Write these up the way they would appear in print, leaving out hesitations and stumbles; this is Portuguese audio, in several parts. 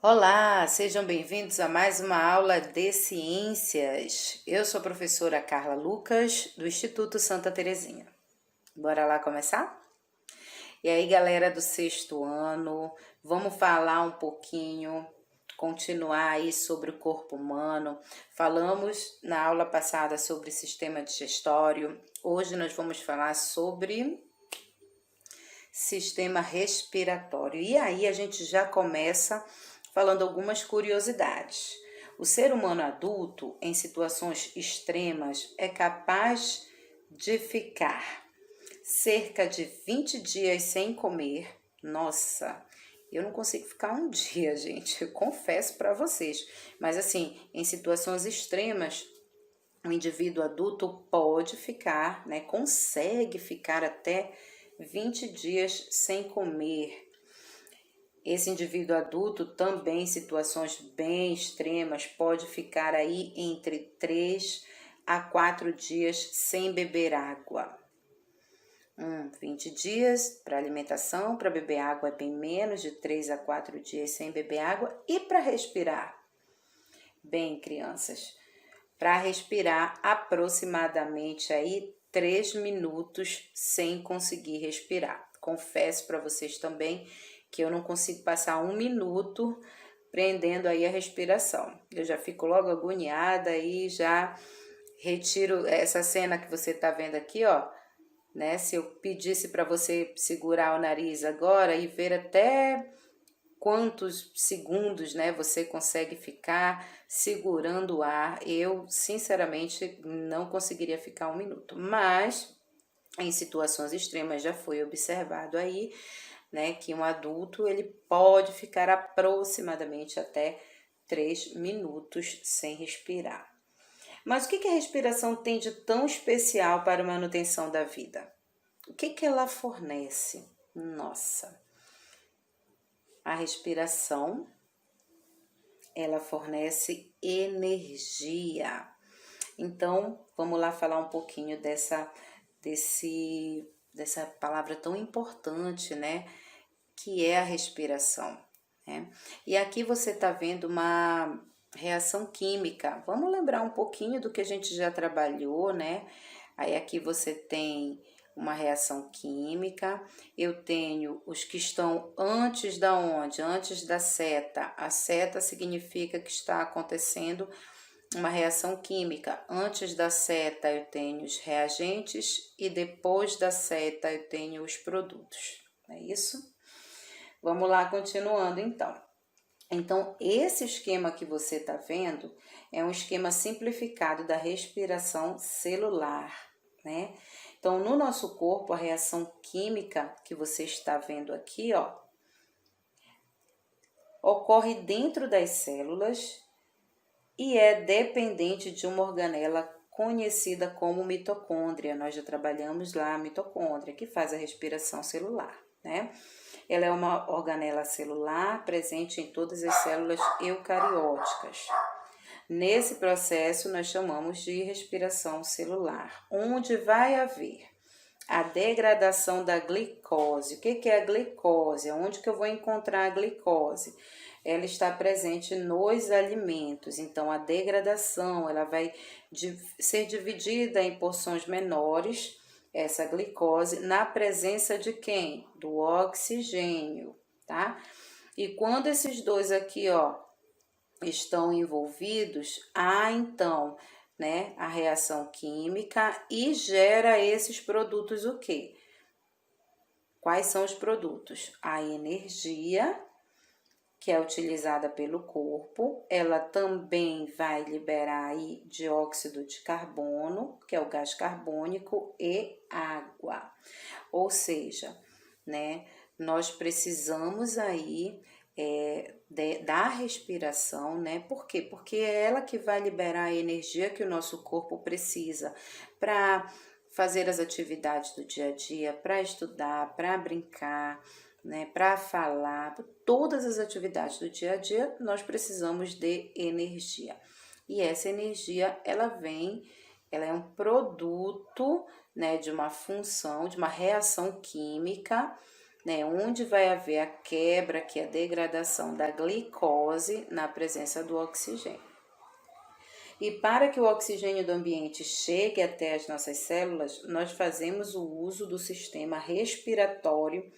Olá, sejam bem-vindos a mais uma aula de ciências. Eu sou a professora Carla Lucas, do Instituto Santa Terezinha. Bora lá começar? E aí, galera do sexto ano, vamos falar um pouquinho, continuar aí sobre o corpo humano. Falamos na aula passada sobre sistema digestório. Hoje nós vamos falar sobre sistema respiratório. E aí a gente já começa falando algumas curiosidades. O ser humano adulto, em situações extremas, é capaz de ficar cerca de 20 dias sem comer. Nossa, eu não consigo ficar um dia, gente, eu confesso para vocês. Mas assim, em situações extremas, o indivíduo adulto pode ficar, né, consegue ficar até 20 dias sem comer. Esse indivíduo adulto também, em situações bem extremas, pode ficar aí entre 3 a 4 dias sem beber água. 20 dias para alimentação, para beber água é bem menos de 3 a 4 dias sem beber água. E para respirar? Bem, crianças, para respirar aproximadamente aí 3 minutos sem conseguir respirar. Confesso para vocês também que eu não consigo passar 1 minuto prendendo aí a respiração. Eu já fico logo agoniada e já retiro essa cena que você tá vendo aqui, ó, né? Se eu pedisse para você segurar o nariz agora e ver até quantos segundos, né, você consegue ficar segurando o ar, eu sinceramente não conseguiria ficar 1 minuto, mas em situações extremas já foi observado aí, né, que um adulto ele pode ficar aproximadamente até 3 minutos sem respirar. Mas o que a respiração tem de tão especial para a manutenção da vida? O que ela fornece? Nossa, a respiração, ela fornece energia. Então, vamos lá falar um pouquinho dessa palavra tão importante, né? Que é a respiração, né? E aqui você está vendo uma reação química. Vamos lembrar um pouquinho do que a gente já trabalhou, né? Aí aqui você tem uma reação química, eu tenho os que estão antes da onde? Antes da seta. A seta significa que está acontecendo uma reação química. Antes da seta eu tenho os reagentes e depois da seta eu tenho os produtos. É isso? Vamos lá, continuando então. Então, esse esquema que você está vendo é um esquema simplificado da respiração celular, né? Então, no nosso corpo, a reação química que você está vendo aqui, ó, ocorre dentro das células e é dependente de uma organela conhecida como mitocôndria. Nós já trabalhamos lá a mitocôndria, que faz a respiração celular, né? Ela é uma organela celular presente em todas as células eucarióticas. Nesse processo, nós chamamos de respiração celular, onde vai haver a degradação da glicose. O que é a glicose? Onde que eu vou encontrar a glicose? Ela está presente nos alimentos, então a degradação ela vai ser dividida em porções menores, essa glicose, na presença de quem? Do oxigênio, tá? E quando esses dois aqui, ó, estão envolvidos, há então, né, a reação química e gera esses produtos o quê? Quais são os produtos? A energia, que é utilizada pelo corpo, ela também vai liberar aí dióxido de carbono, que é o gás carbônico, e água. Ou seja, né, nós precisamos aí da respiração, né? Por quê? Porque é ela que vai liberar a energia que o nosso corpo precisa para fazer as atividades do dia a dia, para estudar, para brincar, né, para falar, todas as atividades do dia a dia, nós precisamos de energia. E essa energia, ela é um produto, né, de uma função, de uma reação química, né, onde vai haver a quebra, que é a degradação da glicose na presença do oxigênio. E para que o oxigênio do ambiente chegue até as nossas células, nós fazemos o uso do sistema respiratório,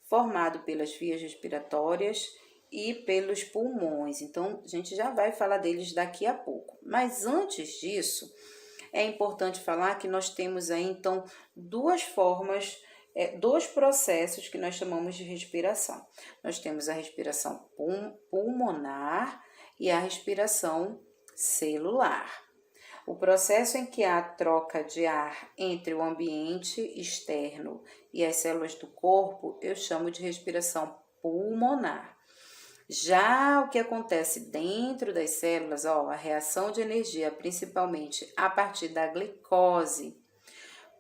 formado pelas vias respiratórias e pelos pulmões. Então, a gente já vai falar deles daqui a pouco. Mas antes disso, é importante falar que nós temos aí, então, duas formas, dois processos que nós chamamos de respiração. Nós temos a respiração pulmonar e a respiração celular. O processo em que há troca de ar entre o ambiente externo e as células do corpo, eu chamo de respiração pulmonar. Já o que acontece dentro das células, a reação de energia, principalmente a partir da glicose,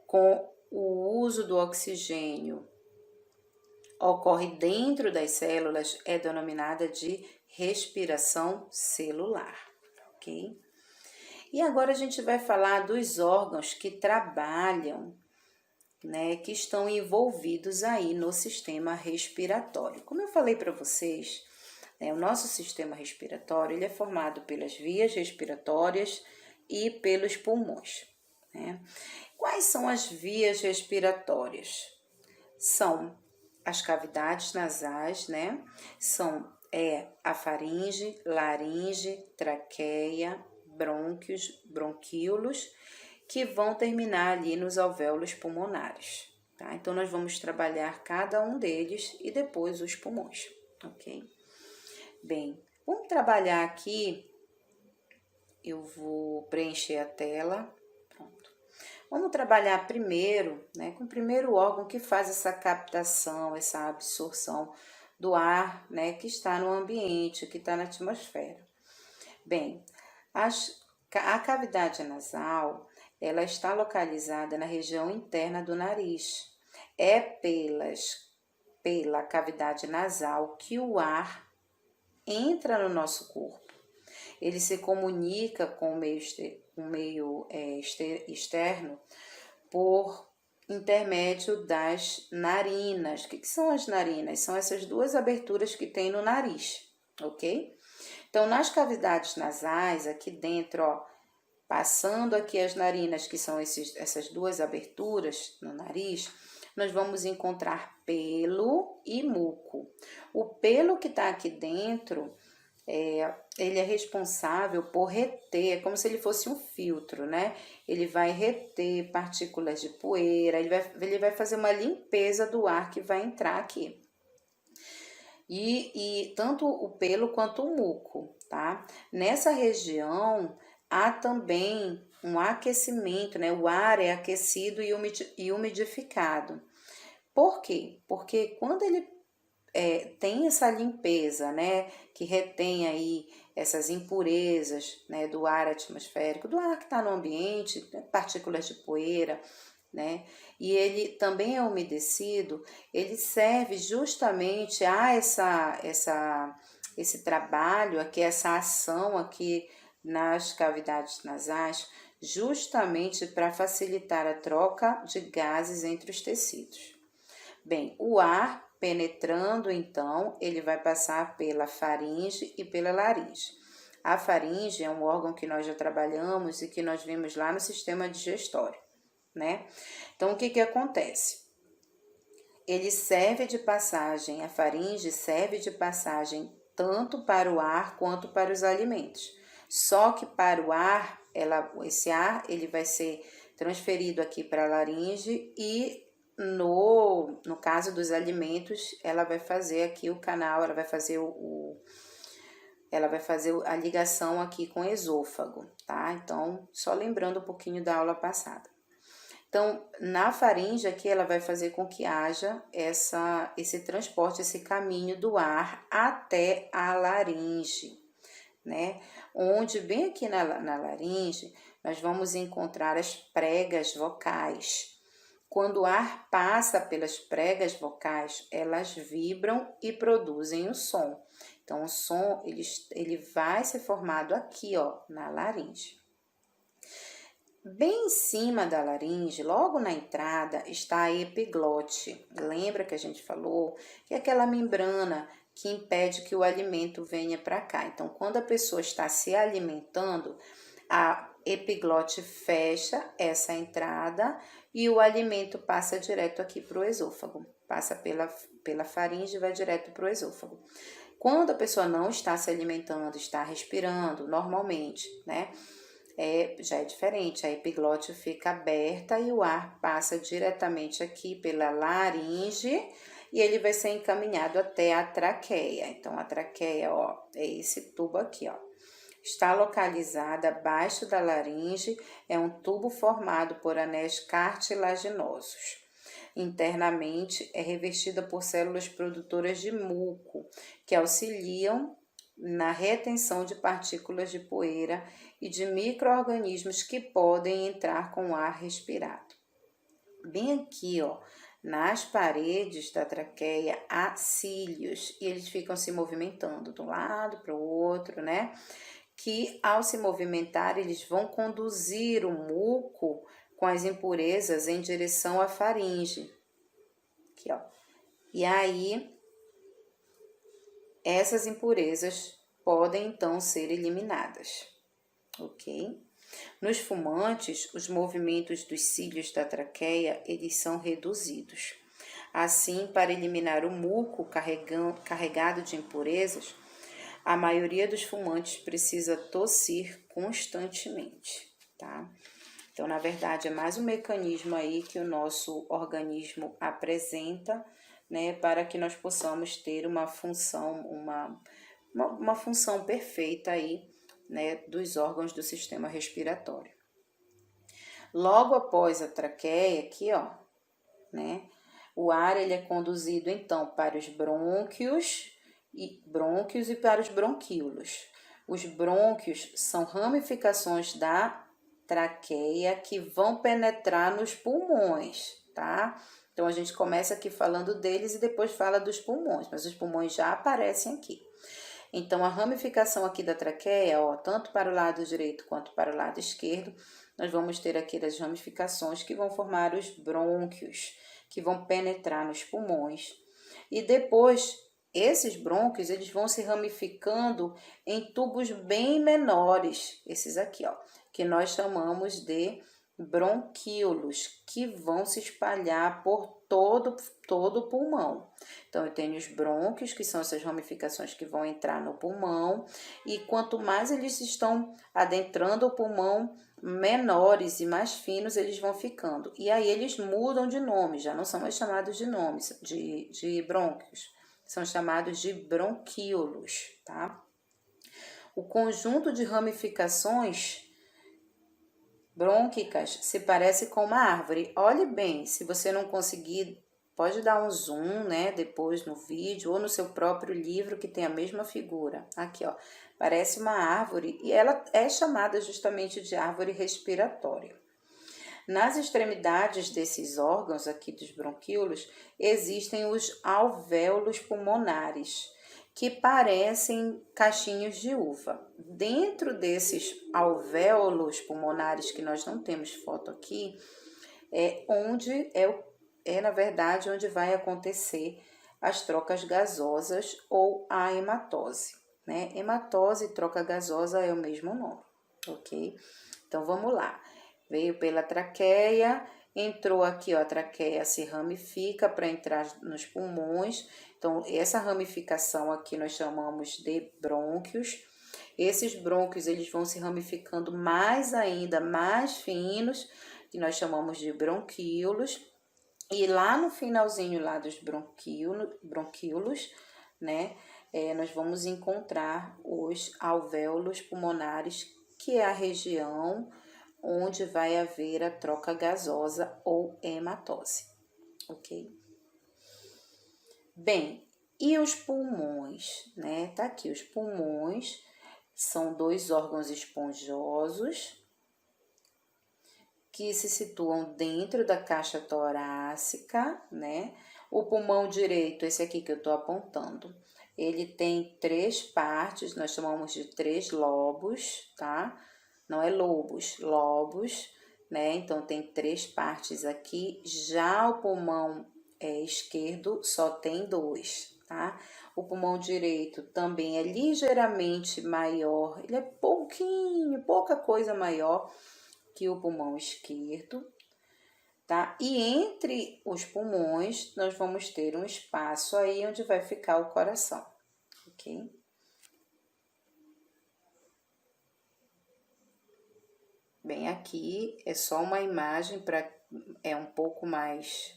com o uso do oxigênio, ocorre dentro das células, é denominada de respiração celular, ok? E agora a gente vai falar dos órgãos que trabalham, né, que estão envolvidos aí no sistema respiratório. Como eu falei para vocês, o nosso sistema respiratório ele é formado pelas vias respiratórias e pelos pulmões, né? Quais são as vias respiratórias? São as cavidades nasais, né? São a faringe, laringe, traqueia, brônquios, bronquíolos, que vão terminar ali nos alvéolos pulmonares, tá? Então, nós vamos trabalhar cada um deles e depois os pulmões, ok? Bem, vamos trabalhar aqui, eu vou preencher a tela, pronto. Vamos trabalhar primeiro, né, com o primeiro órgão que faz essa captação, essa absorção do ar, né, que está no ambiente, que está na atmosfera. Bem, a cavidade nasal, ela está localizada na região interna do nariz. É pela cavidade nasal que o ar entra no nosso corpo. Ele se comunica com o meio externo por intermédio das narinas. O que são as narinas? São essas duas aberturas que tem no nariz, ok? Então, nas cavidades nasais, aqui dentro, passando aqui as narinas, que são essas duas aberturas no nariz, nós vamos encontrar pelo e muco. O pelo que está aqui dentro, ele é responsável por reter, é como se ele fosse um filtro, né? Ele vai reter partículas de poeira, ele vai fazer uma limpeza do ar que vai entrar aqui. E tanto o pelo quanto o muco, tá? Nessa região há também um aquecimento, né? O ar é aquecido e umidificado. Por quê? Porque quando ele tem essa limpeza, né? Que retém aí essas impurezas, né? Do ar atmosférico, do ar que está no ambiente, partículas de poeira, né? E ele também é umedecido, ele serve justamente a esse trabalho aqui, essa ação aqui nas cavidades nasais, justamente para facilitar a troca de gases entre os tecidos. Bem, o ar penetrando, então, ele vai passar pela faringe e pela laringe. A faringe é um órgão que nós já trabalhamos e que nós vimos lá no sistema digestório, né? Então, o que acontece? Ele serve de passagem, a faringe serve de passagem tanto para o ar quanto para os alimentos. Só que para o ar, esse ar ele vai ser transferido aqui para a laringe e no caso dos alimentos, ela vai fazer aqui o canal, ela vai fazer a ligação aqui com o esôfago, tá? Então, só lembrando um pouquinho da aula passada. Então, na faringe aqui, ela vai fazer com que haja esse transporte, esse caminho do ar até a laringe, né? Onde, bem aqui na laringe, nós vamos encontrar as pregas vocais. Quando o ar passa pelas pregas vocais, elas vibram e produzem o som. Então, o som, ele vai ser formado aqui, na laringe. Bem em cima da laringe, logo na entrada, está a epiglote. Lembra que a gente falou que é aquela membrana que impede que o alimento venha para cá. Então, quando a pessoa está se alimentando, a epiglote fecha essa entrada e o alimento passa direto aqui para o esôfago. Passa pela faringe e vai direto para o esôfago. Quando a pessoa não está se alimentando, está respirando normalmente, né? Já é diferente, a epiglote fica aberta e o ar passa diretamente aqui pela laringe e ele vai ser encaminhado até a traqueia. Então, a traqueia, ó, é esse tubo aqui, ó. Está localizada abaixo da laringe, é um tubo formado por anéis cartilaginosos. Internamente, é revestida por células produtoras de muco, que auxiliam na retenção de partículas de poeira e de micro-organismos que podem entrar com o ar respirado. Bem aqui, ó, nas paredes da traqueia há cílios e eles ficam se movimentando de um lado para o outro, né? Que ao se movimentar, eles vão conduzir o muco com as impurezas em direção à faringe. Aqui, ó. E aí, essas impurezas podem então ser eliminadas, ok? Nos fumantes, os movimentos dos cílios da traqueia, eles são reduzidos. Assim, para eliminar o muco carregado de impurezas, a maioria dos fumantes precisa tossir constantemente, tá? Então, na verdade, é mais um mecanismo aí que o nosso organismo apresenta, né, para que nós possamos ter uma função, uma função perfeita aí, né, dos órgãos do sistema respiratório. Logo após a traqueia, aqui, ó, né, o ar ele é conduzido então para os brônquios e para os bronquíolos. Os brônquios são ramificações da traqueia que vão penetrar nos pulmões, tá? Então, a gente começa aqui falando deles e depois fala dos pulmões, mas os pulmões já aparecem aqui. Então, a ramificação aqui da traqueia, ó, tanto para o lado direito quanto para o lado esquerdo, nós vamos ter aqui as ramificações que vão formar os brônquios, que vão penetrar nos pulmões. E depois, esses brônquios, eles vão se ramificando em tubos bem menores, esses aqui, ó, que nós chamamos de bronquíolos, que vão se espalhar por todo o pulmão. Então, eu tenho os brônquios, que são essas ramificações que vão entrar no pulmão, e quanto mais eles estão adentrando o pulmão, menores e mais finos eles vão ficando. E aí eles mudam de nome, já não são mais chamados de nomes de brônquios, são chamados de bronquíolos, tá? O conjunto de ramificações brônquicas se parece com uma árvore. Olhe bem, se você não conseguir, pode dar um zoom, né, depois no vídeo ou no seu próprio livro que tem a mesma figura. Aqui, ó, parece uma árvore e ela é chamada justamente de árvore respiratória. Nas extremidades desses órgãos aqui dos bronquíolos, existem os alvéolos pulmonares, que parecem cachinhos de uva. Dentro desses alvéolos pulmonares, que nós não temos foto aqui, na verdade, onde vai acontecer as trocas gasosas ou a hematose, né? Hematose e troca gasosa é o mesmo nome, ok? Então, vamos lá. Veio pela traqueia, entrou aqui, ó, a traqueia se ramifica para entrar nos pulmões. Então, essa ramificação aqui nós chamamos de brônquios. Esses brônquios, eles vão se ramificando mais ainda, mais finos, que nós chamamos de bronquíolos. E lá no finalzinho lá dos bronquíolos, né, nós vamos encontrar os alvéolos pulmonares, que é a região onde vai haver a troca gasosa ou hematose, ok? Bem, e os pulmões, né? Tá aqui, os pulmões são dois órgãos esponjosos que se situam dentro da caixa torácica, né? O pulmão direito, esse aqui que eu tô apontando, ele tem 3 partes, nós chamamos de 3 lobos, tá? Não é lobos, lobos. né? Então, tem 3 partes aqui. Já o pulmão esquerdo só tem 2, tá? O pulmão direito também é ligeiramente maior, ele é pouca coisa maior que o pulmão esquerdo, tá? E entre os pulmões, nós vamos ter um espaço aí onde vai ficar o coração, ok? Bem, aqui é só uma imagem é um pouco mais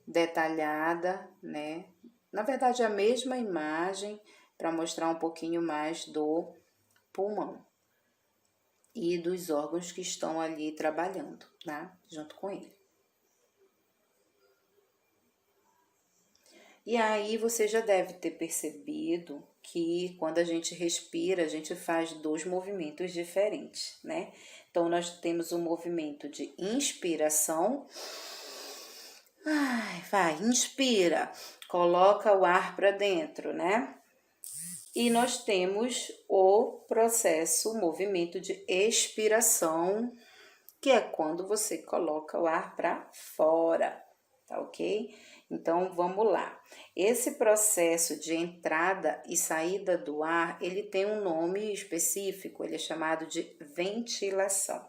detalhada, né? Na verdade, é a mesma imagem para mostrar um pouquinho mais do pulmão e dos órgãos que estão ali trabalhando, tá? Junto com ele. E aí você já deve ter percebido que quando a gente respira, a gente faz 2 movimentos diferentes, né? Então, nós temos o movimento de inspiração. Vai, inspira, coloca o ar para dentro, né? E nós temos o processo, o movimento de expiração, que é quando você coloca o ar para fora, tá ok? Então, vamos lá. Esse processo de entrada e saída do ar, ele tem um nome específico, ele é chamado de ventilação.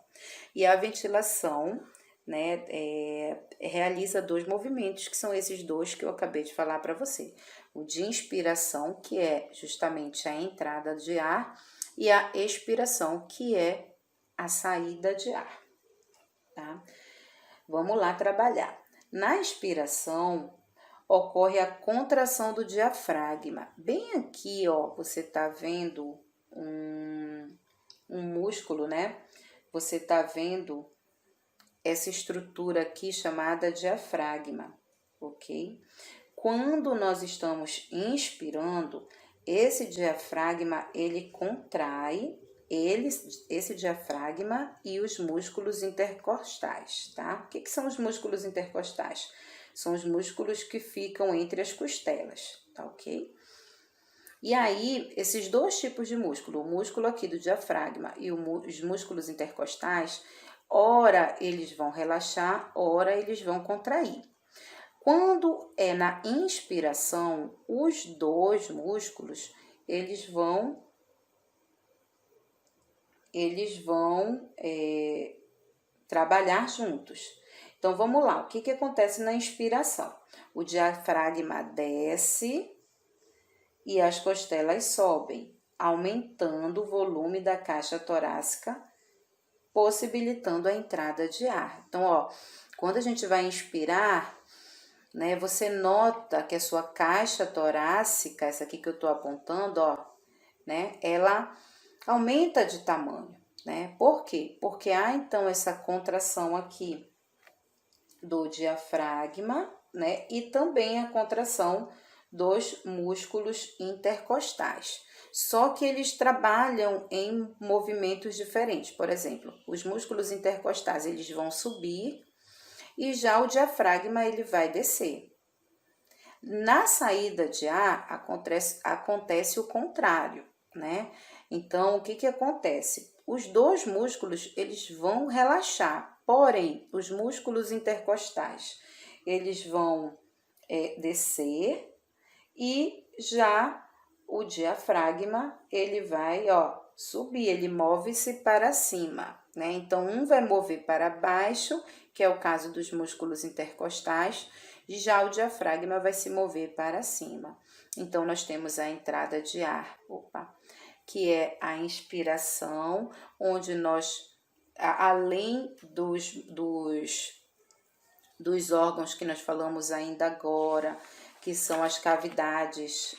E a ventilação, né, realiza 2 movimentos, que são esses 2 que eu acabei de falar para você. O de inspiração, que é justamente a entrada de ar, e a expiração, que é a saída de ar, tá? Vamos lá trabalhar. Na expiração, ocorre a contração do diafragma. Bem aqui, ó, você tá vendo um músculo, né? Você tá vendo essa estrutura aqui chamada diafragma, ok? Quando nós estamos inspirando, esse diafragma, ele contrai, esse diafragma e os músculos intercostais, tá? O que são os músculos intercostais? São os músculos que ficam entre as costelas, tá ok? E aí, esses 2 tipos de músculo, o músculo aqui do diafragma e os músculos intercostais, ora eles vão relaxar, ora eles vão contrair. Quando é na inspiração, os 2 músculos, eles vão trabalhar juntos. Então, vamos lá. O que acontece na inspiração? O diafragma desce e as costelas sobem, aumentando o volume da caixa torácica, possibilitando a entrada de ar. Então, ó, quando a gente vai inspirar, né, você nota que a sua caixa torácica, essa aqui que eu tô apontando, ó, né, ela aumenta de tamanho, né? Por quê? Porque há então essa contração aqui do diafragma, né, e também a contração dos músculos intercostais. Só que eles trabalham em movimentos diferentes. Por exemplo, os músculos intercostais, eles vão subir e já o diafragma, ele vai descer. Na saída de ar, acontece o contrário, né? Então, o que acontece? Os 2 músculos, eles vão relaxar, porém, os músculos intercostais, eles vão descer e já o diafragma, ele vai, ó, subir, ele move-se para cima, né? Então, um vai mover para baixo, que é o caso dos músculos intercostais, e já o diafragma vai se mover para cima. Então, nós temos a entrada de ar, que é a inspiração, onde nós, além dos órgãos que nós falamos ainda agora, que são as cavidades,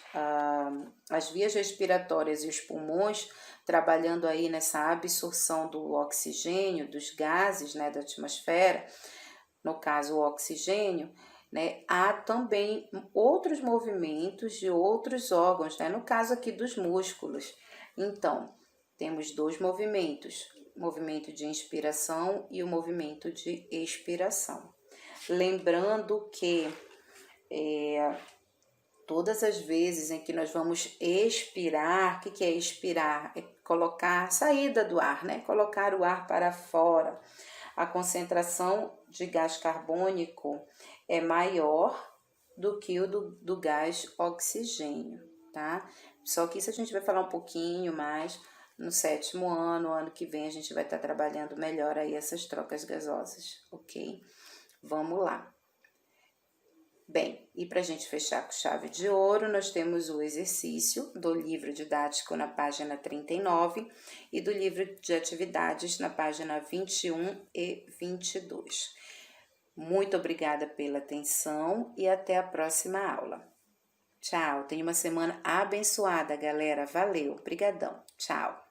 as vias respiratórias e os pulmões, trabalhando aí nessa absorção do oxigênio, dos gases, né, da atmosfera, no caso o oxigênio, né, há também outros movimentos de outros órgãos, né, no caso aqui dos músculos. Então, temos 2 movimentos, o movimento de inspiração e o movimento de expiração. Lembrando que todas as vezes em que nós vamos expirar, o que é expirar? É colocar, saída do ar, né? Colocar o ar para fora. A concentração de gás carbônico é maior do que o do gás oxigênio, tá? Só que isso a gente vai falar um pouquinho mais no 7º ano que vem a gente vai estar trabalhando melhor aí essas trocas gasosas, ok? Vamos lá. Bem, e para a gente fechar com chave de ouro, nós temos o exercício do livro didático na página 39 e do livro de atividades na página 21 e 22. Muito obrigada pela atenção e até a próxima aula. Tchau, tenha uma semana abençoada, galera. Valeu, brigadão. Tchau.